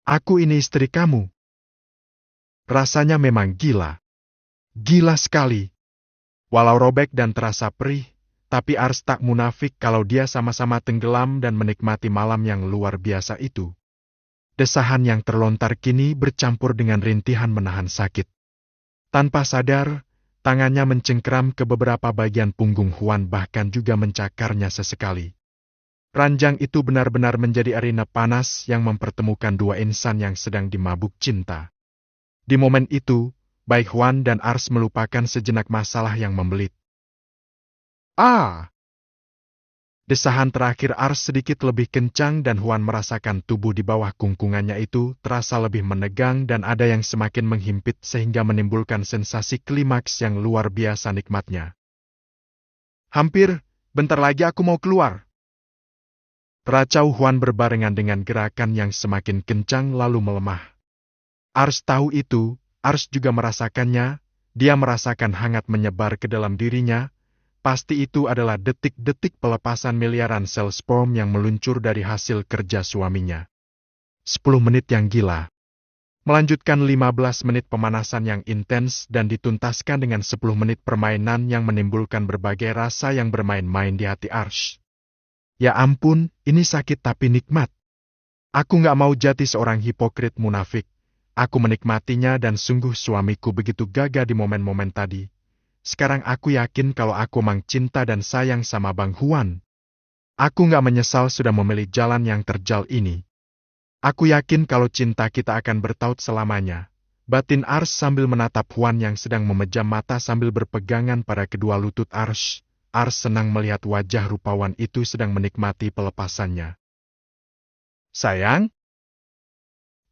Aku ini istri kamu. Rasanya memang gila. Gila sekali. Walau robek dan terasa perih, tapi Ars tak munafik kalau dia sama-sama tenggelam dan menikmati malam yang luar biasa itu. Desahan yang terlontar kini bercampur dengan rintihan menahan sakit. Tanpa sadar, tangannya mencengkeram ke beberapa bagian punggung Huan bahkan juga mencakarnya sesekali. Ranjang itu benar-benar menjadi arena panas yang mempertemukan dua insan yang sedang dimabuk cinta. Di momen itu, baik Huan dan Ars melupakan sejenak masalah yang membelit. Ah! Desahan terakhir Ars sedikit lebih kencang dan Huan merasakan tubuh di bawah kungkungannya itu terasa lebih menegang dan ada yang semakin menghimpit sehingga menimbulkan sensasi klimaks yang luar biasa nikmatnya. Hampir, bentar lagi aku mau keluar. Teracau Huan berbarengan dengan gerakan yang semakin kencang lalu melemah. Ars tahu itu, Ars juga merasakannya, dia merasakan hangat menyebar ke dalam dirinya, pasti itu adalah detik-detik pelepasan miliaran sel sperm yang meluncur dari hasil kerja suaminya. 10 menit yang gila. Melanjutkan 15 menit pemanasan yang intens dan dituntaskan dengan 10 menit permainan yang menimbulkan berbagai rasa yang bermain-main di hati Ars. Ya ampun, ini sakit tapi nikmat. Aku nggak mau jadi seorang hipokrit munafik. Aku menikmatinya dan sungguh suamiku begitu gagah di momen-momen tadi. Sekarang aku yakin kalau aku memang cinta dan sayang sama Bang Huan. Aku nggak menyesal sudah memilih jalan yang terjal ini. Aku yakin kalau cinta kita akan bertaut selamanya. Batin Ars sambil menatap Huan yang sedang memejam mata sambil berpegangan pada kedua lutut Ars. Ars senang melihat wajah rupawan itu sedang menikmati pelepasannya. Sayang?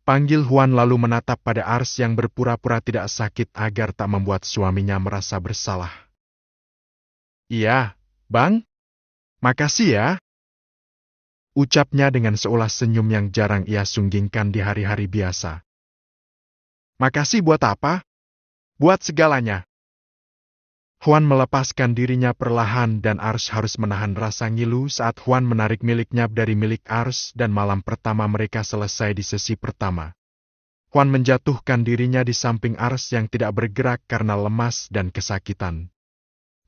Panggil Huan lalu menatap pada Ars yang berpura-pura tidak sakit agar tak membuat suaminya merasa bersalah. Iya, Bang. Makasih ya. Ucapnya dengan seolah senyum yang jarang ia sunggingkan di hari-hari biasa. Makasih buat apa? Buat segalanya. Huan melepaskan dirinya perlahan dan Ars harus menahan rasa ngilu saat Huan menarik miliknya dari milik Ars dan malam pertama mereka selesai di sesi pertama. Huan menjatuhkan dirinya di samping Ars yang tidak bergerak karena lemas dan kesakitan.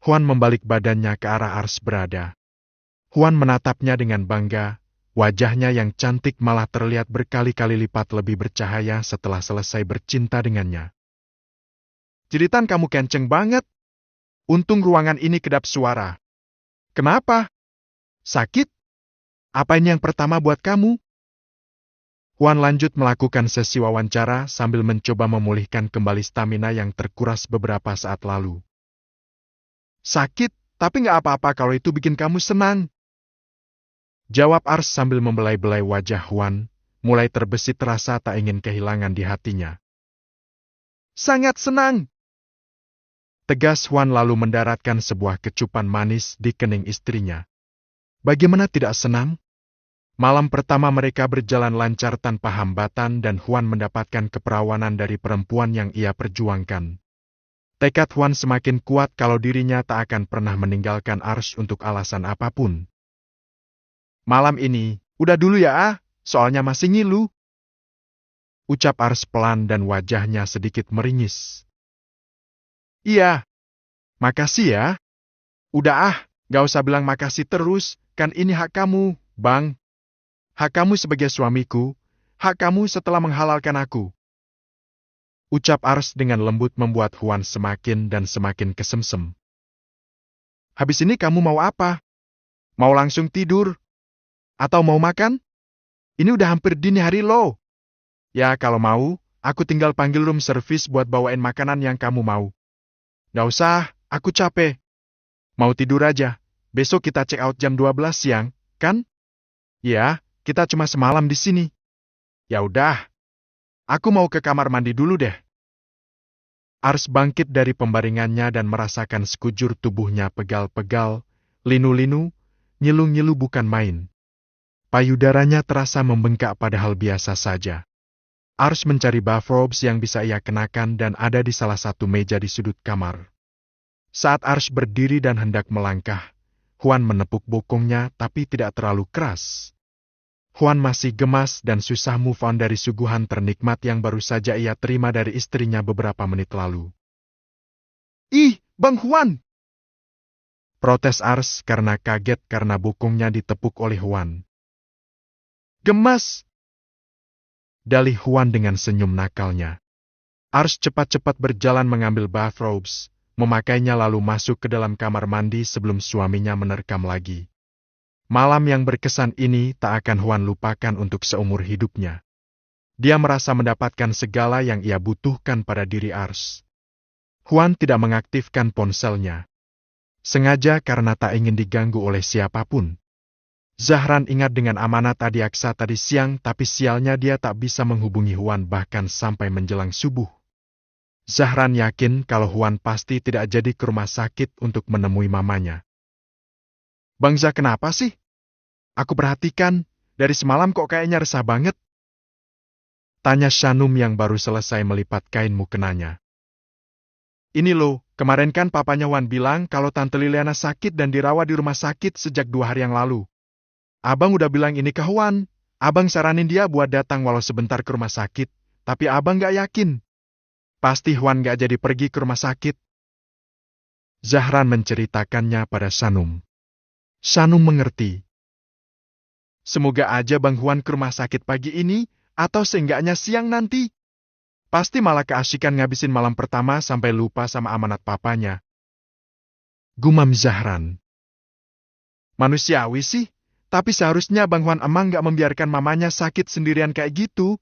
Huan membalik badannya ke arah Ars berada. Huan menatapnya dengan bangga, wajahnya yang cantik malah terlihat berkali-kali lipat lebih bercahaya setelah selesai bercinta dengannya. Jeritan kamu kenceng banget. Untung ruangan ini kedap suara. Kenapa? Sakit? Apa ini yang pertama buat kamu? Huan lanjut melakukan sesi wawancara sambil mencoba memulihkan kembali stamina yang terkuras beberapa saat lalu. Sakit, tapi nggak apa-apa kalau itu bikin kamu senang. Jawab Ars sambil membelai-belai wajah Huan, mulai terbesit rasa tak ingin kehilangan di hatinya. Sangat senang! Tegas Huan lalu mendaratkan sebuah kecupan manis di kening istrinya. Bagaimana tidak senang? Malam pertama mereka berjalan lancar tanpa hambatan dan Huan mendapatkan keperawanan dari perempuan yang ia perjuangkan. Tekad Huan semakin kuat kalau dirinya tak akan pernah meninggalkan Ars untuk alasan apapun. Malam ini, udah dulu ya soalnya masih ngilu. Ucap Ars pelan dan wajahnya sedikit meringis. Iya. Makasih ya. Udah gak usah bilang makasih terus, kan ini hak kamu, Bang. Hak kamu sebagai suamiku, hak kamu setelah menghalalkan aku. Ucap Ars dengan lembut membuat Huan semakin dan semakin kesemsem. Habis ini kamu mau apa? Mau langsung tidur? Atau mau makan? Ini udah hampir dini hari loh. Ya kalau mau, aku tinggal panggil room service buat bawain makanan yang kamu mau. Gak usah, aku capek. Mau tidur aja. Besok kita check out jam 12 siang, kan? Ya, kita cuma semalam di sini. Ya udah. Aku mau ke kamar mandi dulu deh. Ars bangkit dari pembaringannya dan merasakan sekujur tubuhnya pegal-pegal, linu-linu, nyilu-nyilu bukan main. Payudaranya terasa membengkak padahal biasa saja. Ars mencari bathrobes yang bisa ia kenakan dan ada di salah satu meja di sudut kamar. Saat Ars berdiri dan hendak melangkah, Huan menepuk bokongnya tapi tidak terlalu keras. Juan masih gemas dan susah move on dari suguhan ternikmat yang baru saja ia terima dari istrinya beberapa menit lalu. "Ih, Bang Juan!" protes Ars karena kaget karena bokongnya ditepuk oleh Juan. "Gemas!" dalih Juan dengan senyum nakalnya. Ars cepat-cepat berjalan mengambil bathrobes, memakainya lalu masuk ke dalam kamar mandi sebelum suaminya menerkam lagi. Malam yang berkesan ini tak akan Juan lupakan untuk seumur hidupnya. Dia merasa mendapatkan segala yang ia butuhkan pada diri Ars. Juan tidak mengaktifkan ponselnya. Sengaja karena tak ingin diganggu oleh siapapun. Zahran ingat dengan amanat Adiaksa tadi siang, tapi sialnya dia tak bisa menghubungi Juan bahkan sampai menjelang subuh. Zahran yakin kalau Juan pasti tidak jadi ke rumah sakit untuk menemui mamanya. "Bang Zah, kenapa sih? Aku perhatikan, dari semalam kok kayaknya resah banget?" tanya Shanum yang baru selesai melipat kain mukenanya. "Ini loh, kemarin kan papanya Juan bilang kalau Tante Liliana sakit dan dirawat di rumah sakit sejak 2 hari yang lalu. Abang udah bilang ini ke Juan. Abang saranin dia buat datang walau sebentar ke rumah sakit, tapi abang gak yakin. Pasti Juan gak jadi pergi ke rumah sakit." Zahran menceritakannya pada Shanum. Shanum mengerti. "Semoga aja Bang Juan ke rumah sakit pagi ini, atau seenggaknya siang nanti. Pasti malah keasikan ngabisin malam pertama sampai lupa sama amanat papanya," gumam Zahran. "Manusiawi sih, tapi seharusnya Bang Juan emang gak membiarkan mamanya sakit sendirian kayak gitu.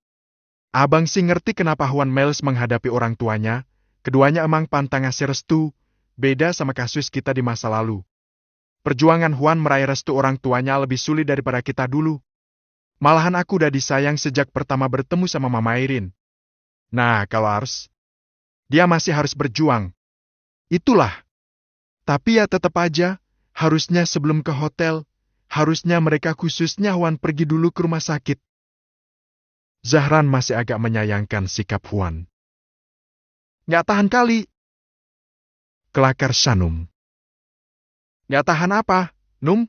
Abang sih ngerti kenapa Juan males menghadapi orang tuanya, keduanya emang pantang ngasih restu, beda sama kasus kita di masa lalu. Perjuangan Juan meraih restu orang tuanya lebih sulit daripada kita dulu. Malahan aku udah disayang sejak pertama bertemu sama Mama Irin. Nah, kalau Ars, dia masih harus berjuang. Itulah. Tapi ya tetap aja, harusnya sebelum ke hotel, harusnya mereka khususnya Juan pergi dulu ke rumah sakit." Zahran masih agak menyayangkan sikap Juan. "Nggak tahan kali," kelakar Shanum. "Nggak tahan apa, Num?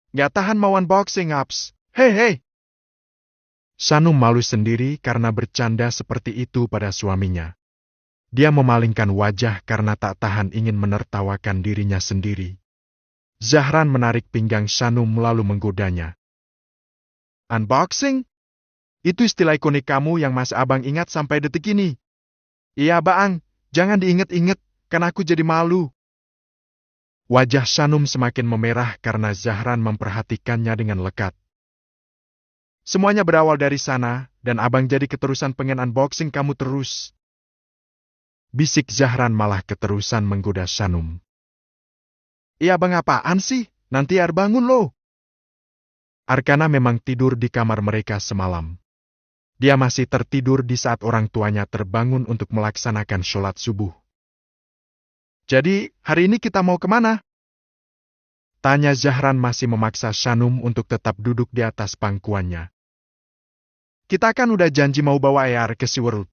Nggak tahan mau unboxing apps. Hei. Shanum malu sendiri karena bercanda seperti itu pada suaminya. Dia memalingkan wajah karena tak tahan ingin menertawakan dirinya sendiri. Zahran menarik pinggang Shanum lalu menggodanya. "Unboxing? Itu istilah ikonik kamu yang Mas Abang ingat sampai detik ini." "Iya Baang, jangan diinget-inget, kan aku jadi malu." Wajah Shanum semakin memerah karena Zahran memperhatikannya dengan lekat. "Semuanya berawal dari sana, dan Abang jadi keterusan pengen unboxing kamu terus." Bisik Zahran malah keterusan menggoda Shanum. "Iya Bang, apaan sih? Nanti Ar bangun loh." Arkana memang tidur di kamar mereka semalam. Dia masih tertidur di saat orang tuanya terbangun untuk melaksanakan sholat subuh. "Jadi, hari ini kita mau kemana?" tanya Zahran masih memaksa Shanum untuk tetap duduk di atas pangkuannya. "Kita kan udah janji mau bawa Ar ke SeaWorld.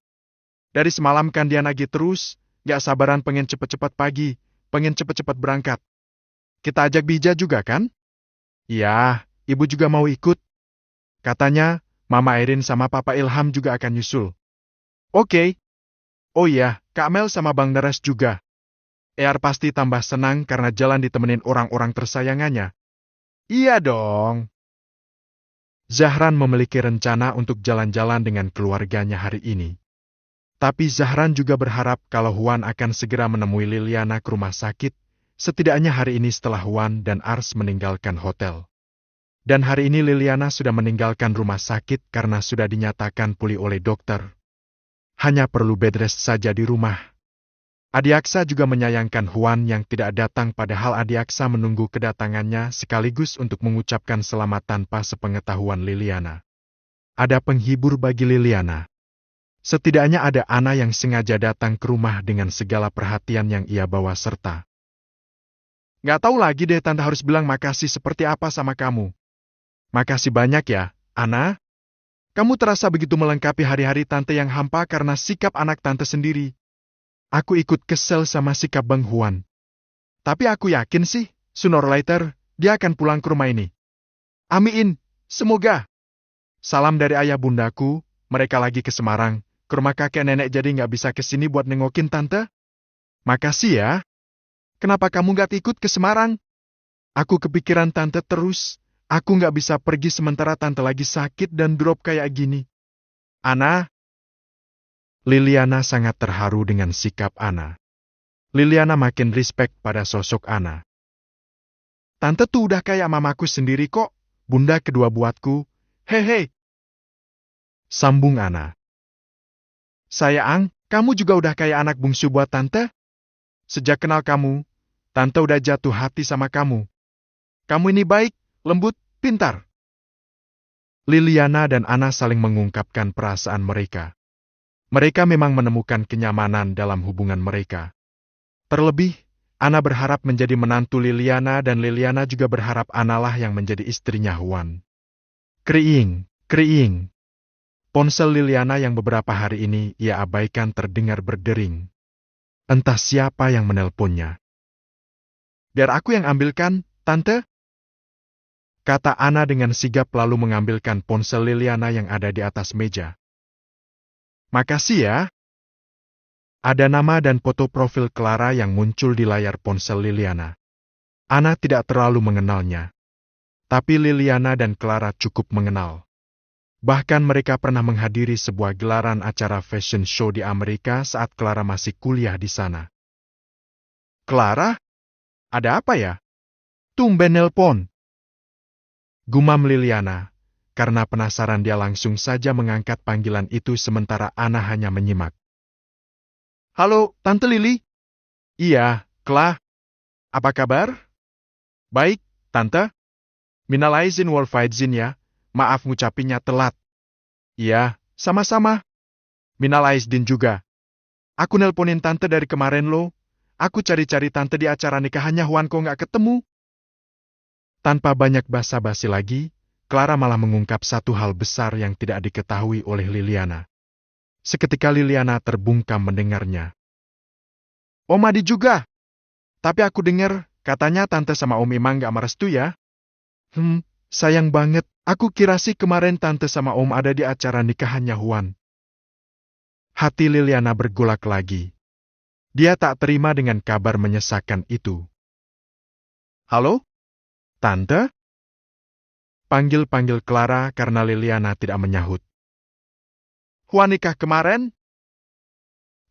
Dari semalam kan dia nagih terus, gak sabaran pengen cepet-cepet pagi, pengen cepet-cepet berangkat. Kita ajak Bija juga kan?" "Iya, ibu juga mau ikut. Katanya, Mama Erin sama Papa Ilham juga akan nyusul." "Oke. Oh iya, Kak Mel sama Bang Neras juga. Ar pasti tambah senang karena jalan ditemenin orang-orang tersayangannya." "Iya dong." Zahran memiliki rencana untuk jalan-jalan dengan keluarganya hari ini. Tapi Zahran juga berharap kalau Juan akan segera menemui Liliana ke rumah sakit, setidaknya hari ini setelah Juan dan Ars meninggalkan hotel. Dan hari ini Liliana sudah meninggalkan rumah sakit karena sudah dinyatakan pulih oleh dokter. Hanya perlu bed rest saja di rumah. Adiaksa juga menyayangkan Juan yang tidak datang, padahal Adiaksa menunggu kedatangannya sekaligus untuk mengucapkan selamat tanpa sepengetahuan Liliana. Ada penghibur bagi Liliana. Setidaknya ada Ana yang sengaja datang ke rumah dengan segala perhatian yang ia bawa serta. "Nggak tahu lagi deh Tante harus bilang makasih seperti apa sama kamu. Makasih banyak ya, Ana. Kamu terasa begitu melengkapi hari-hari Tante yang hampa karena sikap anak Tante sendiri. Aku ikut kesel sama sikap Bang Juan. Tapi aku yakin sih, sooner or later, dia akan pulang ke rumah ini. Amin, semoga." Salam dari ayah bundaku, mereka lagi ke Semarang, ke rumah kakek nenek jadi nggak bisa ke sini buat nengokin tante. Makasih ya. Kenapa kamu nggak ikut ke Semarang? Aku kepikiran tante terus. Aku nggak bisa pergi sementara tante lagi sakit dan drop kayak gini. Ana. Liliana sangat terharu dengan sikap Ana. Liliana makin respect pada sosok Ana. Tante tuh udah kayak mamaku sendiri kok, bunda kedua buatku. Hehe. Sambung Ana. Sayang, kamu juga udah kayak anak bungsu buat tante? Sejak kenal kamu, tante udah jatuh hati sama kamu. Kamu ini baik, lembut, pintar. Liliana dan Ana saling mengungkapkan perasaan mereka. Mereka memang menemukan kenyamanan dalam hubungan mereka. Terlebih, Ana berharap menjadi menantu Liliana dan Liliana juga berharap Analah yang menjadi istrinya Huan. Kriing, kriing. Ponsel Liliana yang beberapa hari ini ia abaikan terdengar berdering. Entah siapa yang menelponnya. Biar aku yang ambilkan, tante. Kata Ana dengan sigap lalu mengambilkan ponsel Liliana yang ada di atas meja. Makasih ya. Ada nama dan foto profil Clara yang muncul di layar ponsel Liliana. Ana tidak terlalu mengenalnya. Tapi Liliana dan Clara cukup mengenal. Bahkan mereka pernah menghadiri sebuah gelaran acara fashion show di Amerika saat Clara masih kuliah di sana. Clara? Ada apa ya? Tumben nelpon. Gumam Liliana. Karena penasaran dia langsung saja mengangkat panggilan itu sementara Ana hanya menyimak. Halo, Tante Lili? Iya, Cla. Apa kabar? Baik, Tante. Minal aizin wal faizin ya. Maaf ngucapinnya telat. Iya, sama-sama. Minal aizin juga. Aku nelponin Tante dari kemarin loh. Aku cari-cari Tante di acara nikahannya Huan kok nggak ketemu. Tanpa banyak basa-basi lagi, Clara malah mengungkap satu hal besar yang tidak diketahui oleh Liliana. Seketika Liliana terbungkam mendengarnya. Om Adi juga. Tapi aku dengar, katanya Tante sama Om Imang gak merestui ya? Sayang banget. Aku kira sih kemarin Tante sama Om ada di acara nikahannya Huan. Hati Liliana bergolak lagi. Dia tak terima dengan kabar menyesakan itu. Halo? Tante? Panggil-panggil Clara karena Liliana tidak menyahut. Huan nikah kemarin?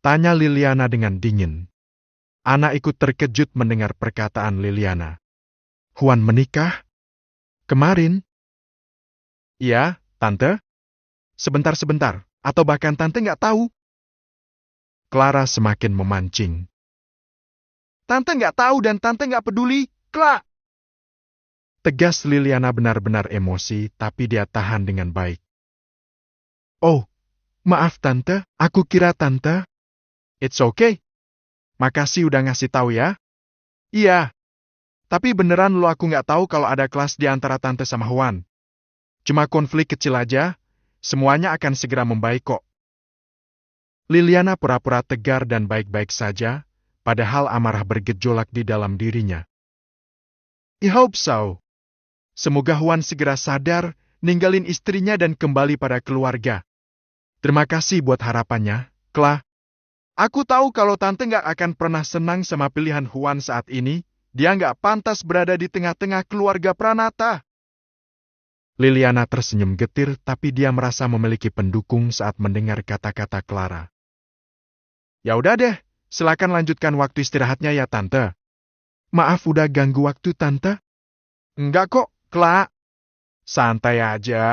Tanya Liliana dengan dingin. Ana ikut terkejut mendengar perkataan Liliana. Huan menikah? Kemarin? Iya, Tante. Sebentar-sebentar, atau bahkan Tante nggak tahu. Clara semakin memancing. Tante nggak tahu dan Tante nggak peduli, Cla. Tegas Liliana benar-benar emosi, tapi dia tahan dengan baik. Oh, maaf Tante, aku kira Tante. It's okay. Makasih udah ngasih tahu ya. Iya. Tapi beneran lo aku nggak tahu kalau ada kelas di antara Tante sama Huan. Cuma konflik kecil aja, semuanya akan segera membaik kok. Liliana pura-pura tegar dan baik-baik saja, padahal amarah bergejolak di dalam dirinya. I hope so. Semoga Huan segera sadar, ninggalin istrinya dan kembali pada keluarga. Terima kasih buat harapannya, Cla. Aku tahu kalau Tante nggak akan pernah senang sama pilihan Huan saat ini, dia nggak pantas berada di tengah-tengah keluarga Pranata. Liliana tersenyum getir tapi dia merasa memiliki pendukung saat mendengar kata-kata Clara. Ya udah deh, silakan lanjutkan waktu istirahatnya ya Tante. Maaf udah ganggu waktu Tante. Enggak kok, Cla. Santai aja.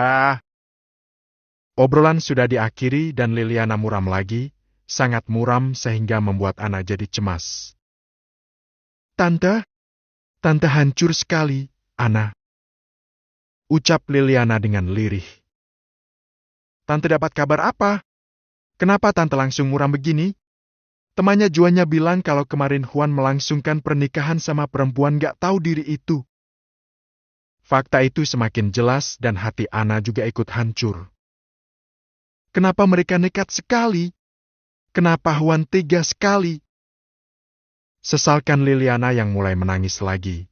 Obrolan sudah diakhiri dan Liliana muram lagi, sangat muram sehingga membuat Ana jadi cemas. Tante hancur sekali, Ana. Ucap Liliana dengan lirih. Tante dapat kabar apa? Kenapa Tante langsung muram begini? Temannya Juannya bilang kalau kemarin Huan melangsungkan pernikahan sama perempuan gak tahu diri itu. Fakta itu semakin jelas dan hati Ana juga ikut hancur. Kenapa mereka nekat sekali? Kenapa Huan tega sekali? Sesalkan Liliana yang mulai menangis lagi.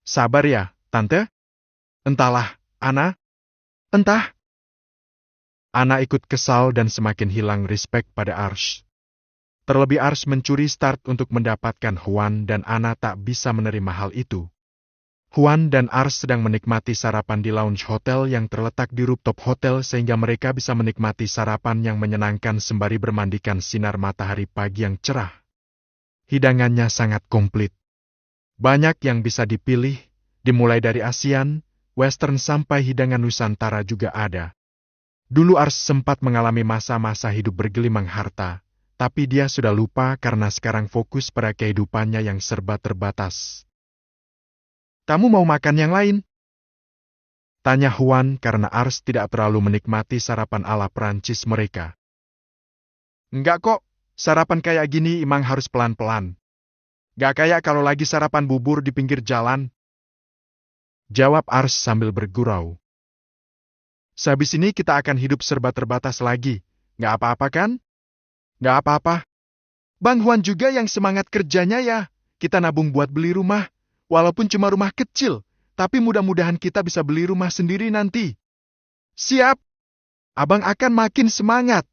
Sabar ya, Tante. Entahlah, Ana. Entah. Ana ikut kesal dan semakin hilang respek pada Ars. Terlebih Ars mencuri start untuk mendapatkan Juan dan Ana tak bisa menerima hal itu. Juan dan Ars sedang menikmati sarapan di lounge hotel yang terletak di rooftop hotel sehingga mereka bisa menikmati sarapan yang menyenangkan sembari bermandikan sinar matahari pagi yang cerah. Hidangannya sangat komplit. Banyak yang bisa dipilih, dimulai dari Asian, Western sampai hidangan Nusantara juga ada. Dulu Ars sempat mengalami masa-masa hidup bergelimang harta, tapi dia sudah lupa karena sekarang fokus pada kehidupannya yang serba terbatas. Kamu mau makan yang lain? Tanya Juan karena Ars tidak terlalu menikmati sarapan ala Prancis mereka. Enggak kok, sarapan kayak gini emang harus pelan-pelan. Gak kayak kalau lagi sarapan bubur di pinggir jalan. Jawab Ars sambil bergurau. Sehabis ini kita akan hidup serba terbatas lagi. Gak apa-apa kan? Gak apa-apa. Bang Juan juga yang semangat kerjanya ya. Kita nabung buat beli rumah. Walaupun cuma rumah kecil, tapi mudah-mudahan kita bisa beli rumah sendiri nanti. Siap. Abang akan makin semangat.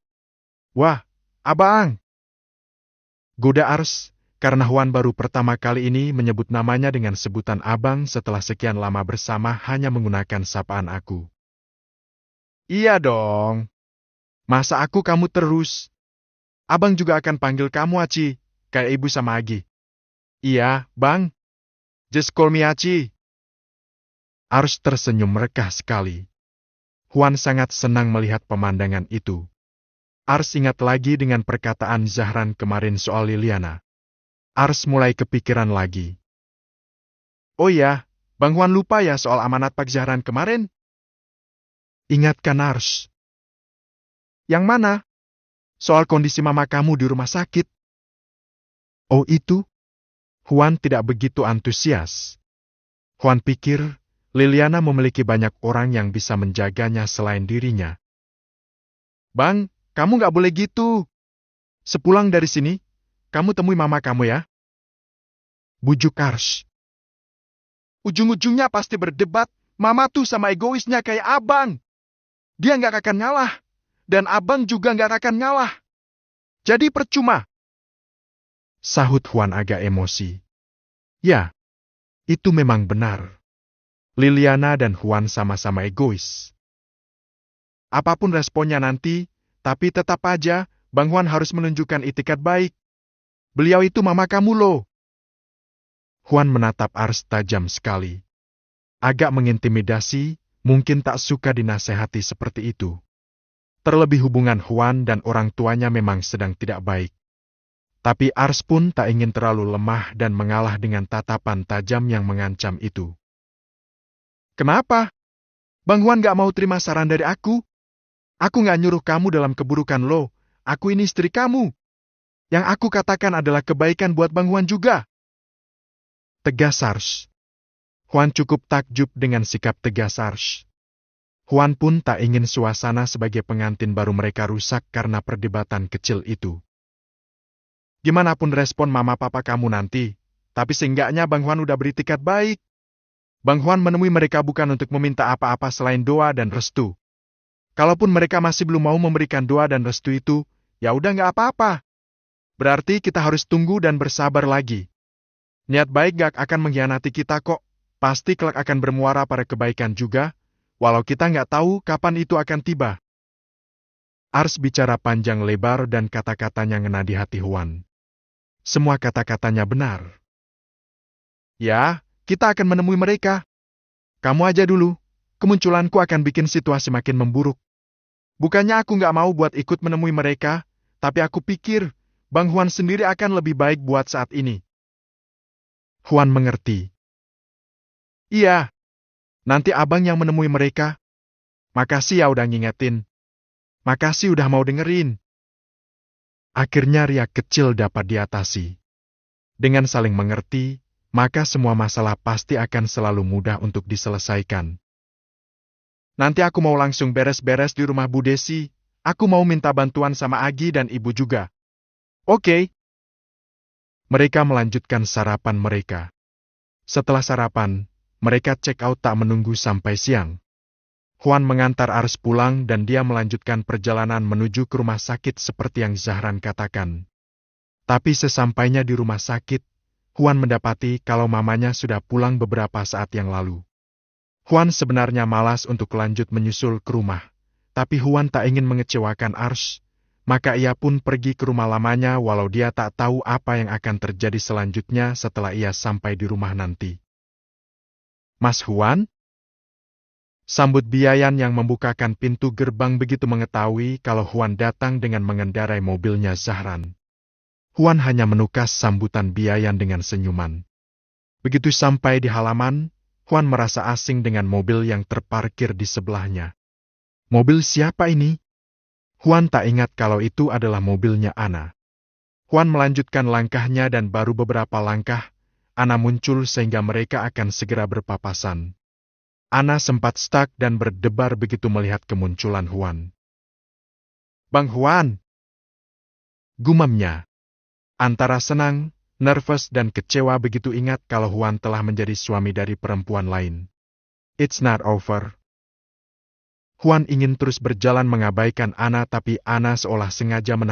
Wah, abang. Goda Ars, karena Juan baru pertama kali ini menyebut namanya dengan sebutan abang setelah sekian lama bersama hanya menggunakan sapaan aku. Iya dong. Masa aku kamu terus? Abang juga akan panggil kamu Aci, kayak ibu sama Agi. Iya, bang. Just call me Aci. Ars tersenyum merekah sekali. Juan sangat senang melihat pemandangan itu. Ars ingat lagi dengan perkataan Zahran kemarin soal Liliana. Ars mulai kepikiran lagi. Oh ya, Bang Juan lupa ya soal amanat Pak Zahran kemarin? Ingatkan Ars. Yang mana? Soal kondisi mama kamu di rumah sakit. Oh itu? Juan tidak begitu antusias. Juan pikir, Liliana memiliki banyak orang yang bisa menjaganya selain dirinya. Bang, kamu gak boleh gitu. Sepulang dari sini, kamu temui mama kamu ya. Bujuk Ars. Ujung-ujungnya pasti berdebat, mama tuh sama egoisnya kayak abang. Dia gak akan ngalah, dan abang juga gak akan ngalah. Jadi percuma. Sahut Juan agak emosi. Ya, itu memang benar. Liliana dan Juan sama-sama egois. Apapun responnya nanti, tapi tetap aja, Bang Juan harus menunjukkan itikat baik. Beliau itu mama kamu loh. Juan menatap Ars tajam sekali. Agak mengintimidasi, mungkin tak suka dinasehati seperti itu. Terlebih hubungan Juan dan orang tuanya memang sedang tidak baik. Tapi Ars pun tak ingin terlalu lemah dan mengalah dengan tatapan tajam yang mengancam itu. Kenapa? Bang Juan gak mau terima saran dari aku? Aku gak nyuruh kamu dalam keburukan lo. Aku ini istri kamu. Yang aku katakan adalah kebaikan buat Bang Juan juga. Tegas Ars. Juan cukup takjub dengan sikap tegas Ars. Juan pun tak ingin suasana sebagai pengantin baru mereka rusak karena perdebatan kecil itu. Gimana pun respon mama papa kamu nanti, tapi seenggaknya Bang Juan udah beritikat baik. Bang Juan menemui mereka bukan untuk meminta apa-apa selain doa dan restu. Kalaupun mereka masih belum mau memberikan doa dan restu itu, ya udah nggak apa-apa. Berarti kita harus tunggu dan bersabar lagi. Niat baik gak akan mengkhianati kita kok, pasti kelak akan bermuara pada kebaikan juga, walau kita nggak tahu kapan itu akan tiba. Ars bicara panjang lebar dan kata-katanya ngena di hati Juan. Semua kata-katanya benar. Ya, kita akan menemui mereka. Kamu aja dulu, kemunculanku akan bikin situasi makin memburuk. Bukannya aku nggak mau buat ikut menemui mereka, tapi aku pikir, Bang Juan sendiri akan lebih baik buat saat ini. Juan mengerti. Iya, nanti abang yang menemui mereka. Makasih ya udah ngingetin. Makasih udah mau dengerin. Akhirnya riak kecil dapat diatasi. Dengan saling mengerti, maka semua masalah pasti akan selalu mudah untuk diselesaikan. Nanti aku mau langsung beres-beres di rumah Bu Desi. Aku mau minta bantuan sama Agi dan Ibu juga. Oke. Mereka melanjutkan sarapan mereka. Setelah sarapan, mereka check out tak menunggu sampai siang. Juan mengantar Ars pulang dan dia melanjutkan perjalanan menuju ke rumah sakit seperti yang Zahran katakan. Tapi sesampainya di rumah sakit, Juan mendapati kalau mamanya sudah pulang beberapa saat yang lalu. Juan sebenarnya malas untuk lanjut menyusul ke rumah, tapi Juan tak ingin mengecewakan Ars, maka ia pun pergi ke rumah lamanya walau dia tak tahu apa yang akan terjadi selanjutnya setelah ia sampai di rumah nanti. "Mas Juan?" Sambut Biayan yang membukakan pintu gerbang begitu mengetahui kalau Juan datang dengan mengendarai mobilnya Zahran. Juan hanya menukas sambutan Biayan dengan senyuman. Begitu sampai di halaman, Juan merasa asing dengan mobil yang terparkir di sebelahnya. Mobil siapa ini? Juan tak ingat kalau itu adalah mobilnya Ana. Juan melanjutkan langkahnya dan baru beberapa langkah, Ana muncul sehingga mereka akan segera berpapasan. Ana sempat stuck dan berdebar begitu melihat kemunculan Juan. "Bang Juan!" gumamnya. Antara senang, nervous dan kecewa begitu ingat kalau Juan telah menjadi suami dari perempuan lain. "It's not over." Juan ingin terus berjalan mengabaikan Ana tapi Ana seolah sengaja menahan